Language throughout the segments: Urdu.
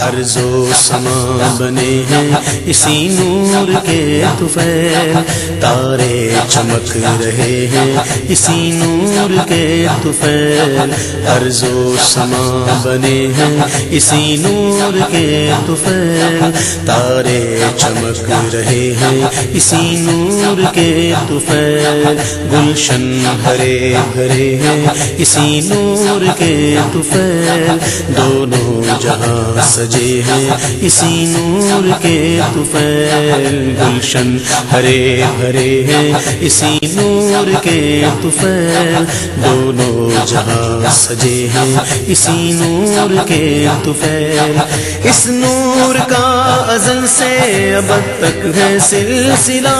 ارض و سما بنے ہیں اسی نور کے طفیل، تارے چمک رہے ہیں اسی نور کے طفیل، ارض و سما بنے ہیں اسی نور کے طفیل، تارے چمک رہے ہیں اسی نور کے طفیل، گلشن ہرے بھرے ہیں اسی نور کے طفیل، دونوں جہاں سجے ہیں اسی نور کے طفیل، گلشن ہرے بھرے ہیں اسی نور کے طفیل، دونوں جہاں سجے ہیں اسی نور کے طفیل، اس نور کا ازل سے ابد تک ہے سلسلہ،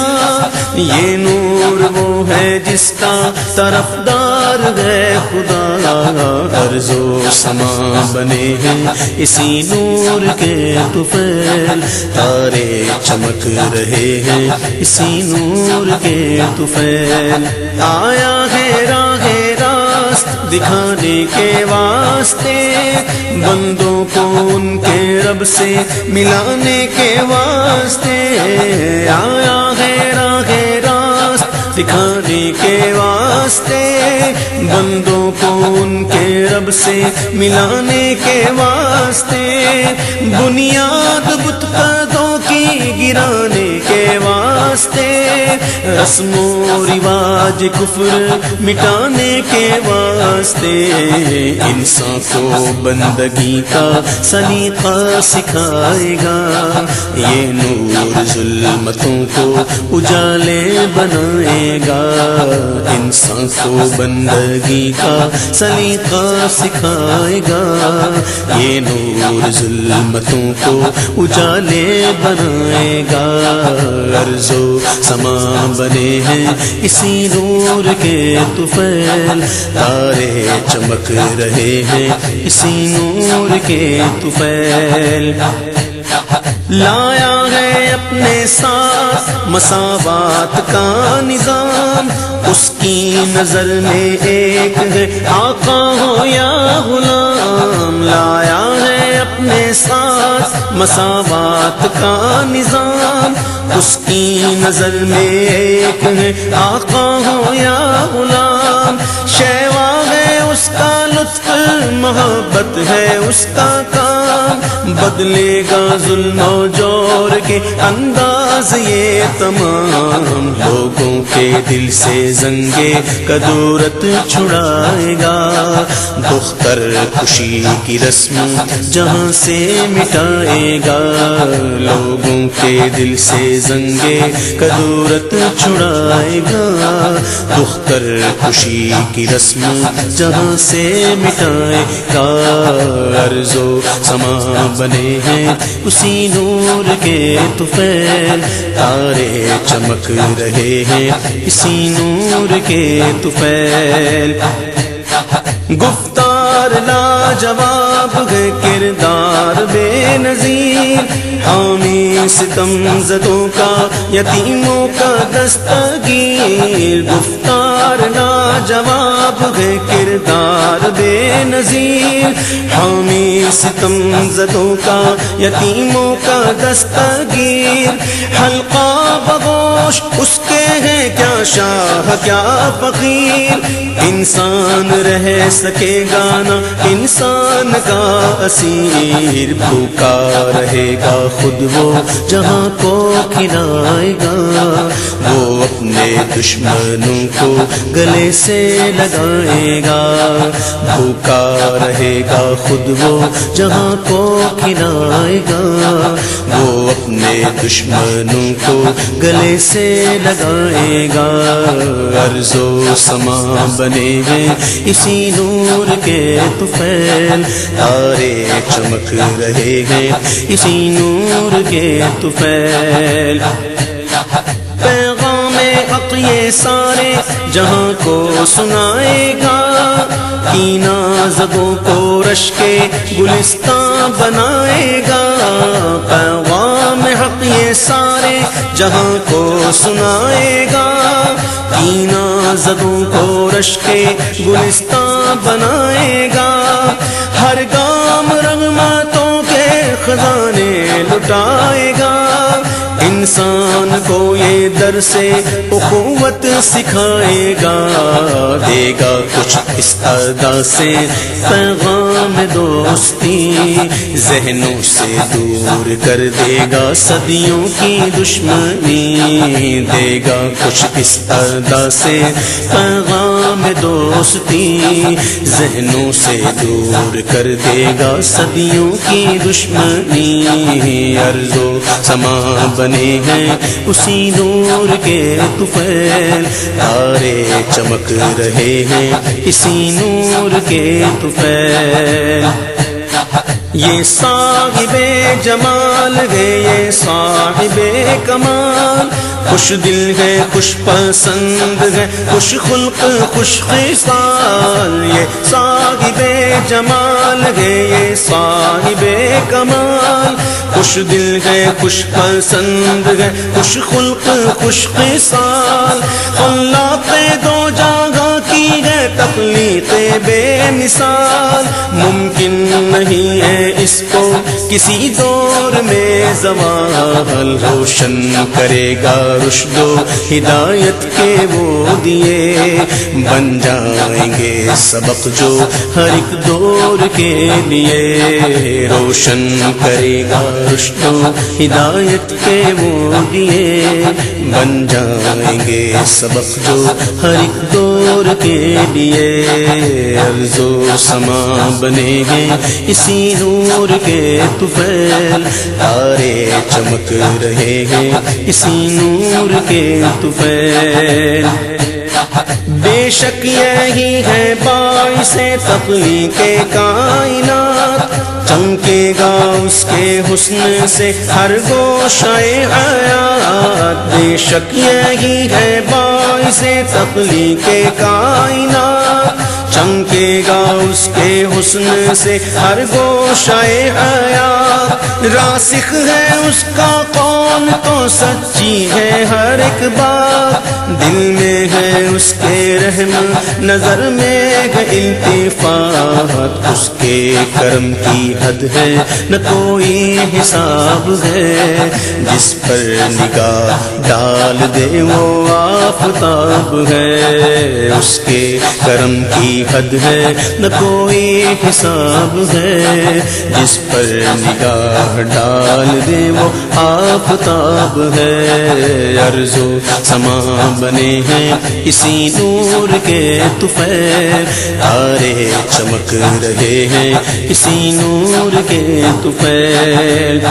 یہ نور وہ ہے جس کا طرفدار ہے خدا، ارض و سما بنے ہیں اسی نور کے طفیل، تارے چمک رہے ہیں اسی نور کے طفیل، آیا ہے راہ راست دکھانے کے واسطے، بندوں کو ان کے رب سے ملانے کے واسطے، آیا ہے راہ راست دکھانے کے واسطے، بندوں کو ان کے رب سے ملانے کے واسطے، بنیاد بت پردوں کی گرانے کے واسطے، رسم و رواج کفر مٹانے کے واسطے، انسان کو بندگی کا سلیقہ سکھائے گا، یہ نور ظلمتوں کو اجالے بنائے گا، انسان کو بندگی کا سلیقہ سکھائے گا، یہ نور ظلمتوں کو اجالے بنائے گا، ارض و سما بنے ہیں اسی نور کے طفیل، تارے چمک رہے ہیں اسی نور کے طفیل، لایا ہے اپنے ساتھ مساوات کا نظام، اس کی نظر میں ایک ہے آقا ہو یا غلام، لایا ہے اپنے ساتھ مساوات کا نظام، اس کی نظر میں ایک ہے آقا ہو یا غلام، شیوا ہے اس کا لطف محبت ہے اس کا کام، بدلے گا ظلم و جور کے انداز یہ تمام، لوگوں کے دل سے زنگے کدورت چھڑائے گا، دختر خوشی کی رسم جہاں سے مٹائے گا، لوگوں کے دل سے زنگے کدورت چھڑائے گا، دختر خوشی کی رسم جہاں سے مٹائے گا، ارض و سما بنے ہیں اسی نور کے طفیل، تارے چمک رہے ہیں اسی نور کے طفیل، گفتار لاجواب ہے کردار بے نظیر، حامی ستم زدوں کا یتیموں کا دستگیر، گفتار لاجواب ہے کردار بے نظیر، حامی ستم زدوں کا یتیموں کا دستگیر، حلقہ بغوش اس کے ہیں کیا شاہ کیا فقیر، انسان رہ سکے گا نہ انسان کا اسیر، بھوکا رہے گا خود وہ جہاں کو کھلائے گا، وہ اپنے دشمنوں کو گلے سے لگائے گا، بھوکا رہے گا خود وہ جہاں کو کھلائے گا، وہ اپنے دشمنوں کو گلے سے لگائے گا، ارض و سما بنے ہیں اسی نور کے طفیل، تارے چمک رہے ہیں اسی نور کے طفیل، پیغام حق یہ سارے جہاں کو سنائے گا، کینہ زدوں کو رش کے گلستان بنائے گا، پیغام حق یہ سارے جہاں کو سنائے گا، کینہ زدوں کو رش کے گلستان بنائے گا، ہر گام رغمتوں کے خزانے لٹائے گا، انسان کو یہ درس اخوت سکھائے گا، دے گا کچھ اس ادا سے پیغام دوستی، ذہنوں سے دور کر دے گا صدیوں کی دشمنی، دے گا کچھ اس ادا سے پیغام دوستی، ذہنوں سے دور کر دے گا صدیوں کی دشمنی، ارض و سما بنے ہیں اسی نور کے طفیل، تارے چمک رہے ہیں اسی نور کے طفیل، یہ صاحب جمال ہے یہ صاحب کمال، خوش دل ہے خوش پسند ہے خوش خلق خوش خصال، یہ صاحب جمال ہے یہ صاحب کمال، خوش دل ہے خوش پسند ہے خوش خلق خوش خصال، خلاق دو جگہ کی ہے تخلیق بے مثال، ممکن نہیں ہے اس کو کسی دور میں زوال، روشن کرے گا رشد و ہدایت کے وہ دیے، بن جائیں گے سبق جو ہر ایک دور کے لیے، روشن کرے گا رشد و ہدایت کے وہ دیے، بن جائیں گے سبق جو ہر ایک دور کے لیے، ارض و سما بنے ہیں اسی نور کے طفیل، تارے چمک رہے ہیں اسی نور کے طفیل، بے شک یہی ہے باعث تخلیق کائنات، چمکے گا اس کے حسن سے ہر گوشہ حیات، بے شک یہی ہے باعث تخلیق کائنات، چمکے گا اس کے حسن سے ہر گوشہ حیات، راسخ ہے اس کا قول تو سچی ہے ہر ایک بات، دل میں ہے اس کے رحم نظر میں ہے التفات، اس کے کرم کی حد ہے نہ کوئی حساب ہے، جس پر نگاہ ڈال دے وہ آفتاب ہے، اس کے کرم کی حد ہے نہ کوئی حساب ہے، جس پر نگاہ ڈال دے وہ آفتاب ہے، ارض و سما بنے ہیں اسی نور کے طفیل، تارے چمک رہے ہیں اسی نور کے طفیل،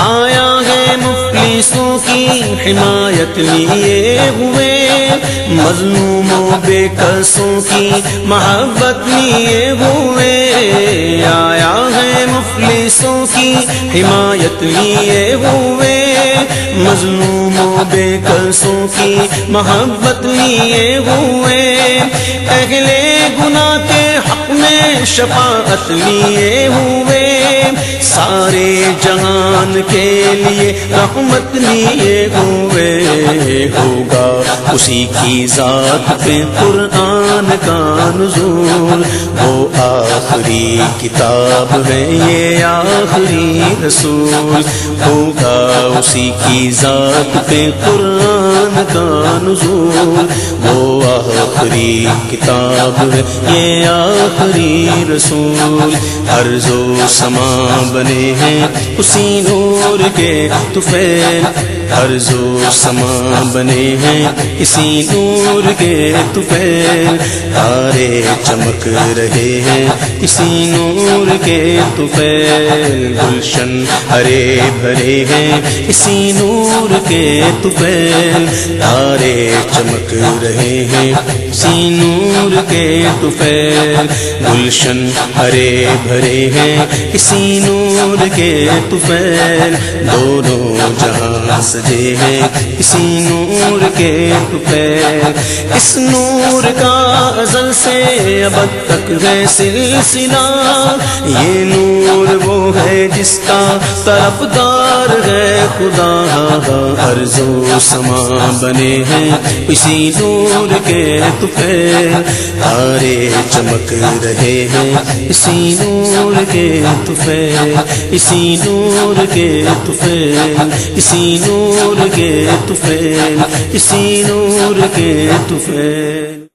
آیا ہے مفلسوں کی حمایت لیے ہوئے، مظلوموں بے کسوں کی محبت لیے ہوئے، آیا ہے مفلسوں کی حمایت لیے ہوئے، مظلوموں بے کسوں کی محبت لیے ہوئے، اہل گناہ کے حق میں شفاعت لیے ہوئے، سارے جہان کے لیے رحمت لیے ہوئے، ہوگا اسی کی ذات پہ قرآن کا نزول، وہ آخری کتاب ہے یہ آخری رسول، ہوگا اسی کی ذات پہ قرآن کا نزول، وہ آخری کتاب ہے یہ آخری رسول، ارض و سما بنے ہیں اسی نور کے طفیل، ارض و سما بنے ہیں اسی نور کے طفیل، تارے چمک رہے ہیں اسی نور کے طفیل، گلشن ہرے بھرے ہیں اسی نور کے طفیل، تارے چمک رہے ہیں اسی نور کے طفیل، گلشن ہرے بھرے ہیں اسی نور کے طفیل، دونوں جہاں سجے ہیں اسی نور کے طفیل، اس نور کا ازل سے ابد تک ہے سلسلہ، یہ نور وہ ہے جس کا طرفدار ہے خدا، ارض و سما بنے ہیں اسی نور کے طفیل، تارے چمک رہے ہیں اسی نور کے طفیل، اسی نور کے طفیل، اسی نور کے طفیل، اسی نور کے طفیل۔